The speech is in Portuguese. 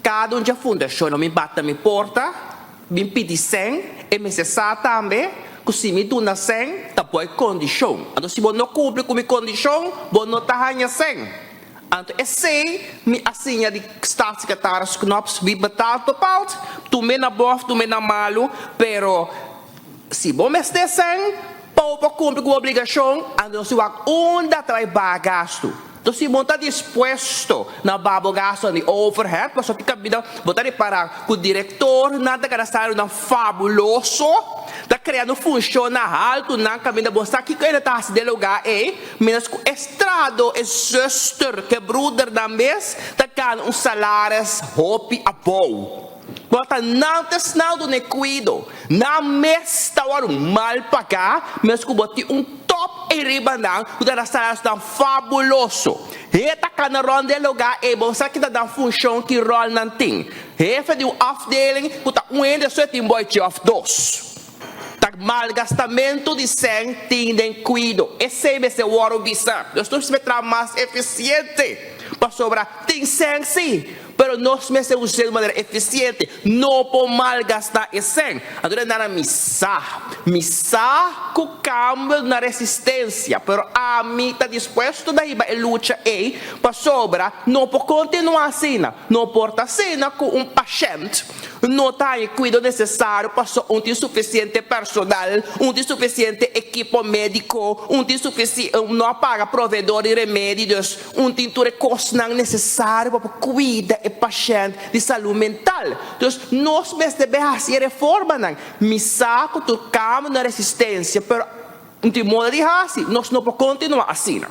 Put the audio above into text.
Cada um de fundação me bate na porta, me pede 100, e me cessar também, que se me dá 100, tá boa condição. Então, se você não cumpre com a condição, você não está ganhando 100. Então, esse me assina de staatssecretários que nós me betalen bepaald, tu me na bof, tu me na malo, pero se você me está 100, para cumprir com a obrigação, então se você onde trabalha gasto. Então, se você está disposto na babo gasto de overhead, você fica vida, você para o diretor, nada que está sendo fabuloso, está criando funciona alto, na caminho você aqui que ele está se delugar menos que estrado é zuster, que bruder da mês, está ganhando salário hopi a boa. Bota não te snel do cuido, na mês está mal pagar, mas que bote top e ribanang, que está salário tão fabuloso. Eta kana ronde lugar e você que tá dando função que rol não tem. Hefe de afdeling, que tá ainda só tem boy of dos. Tá malgastamento de 100 tem cuido. Esse é esse waro bisa. Nós temos que ser mais eficiente para sobrar. Tem 100 sim. Pero nós me usamos de maneira eficiente, não por malgastar esse. Agora na missa com cambio na resistência, pero a mim está disposto daí a luta para sobrar, não por continuar assim, não por estar assim com paciente, não tem cuidado necessário para suficiente personal, suficiente equipo médico, suficiente não paga provedor de remédios, tintura custa necessário para cuidar o paciente de saúde mental. Então, nós devemos fazer reforma, missa com o cambio na resistência, pero de modo de assim, nós não podemos continuar assim.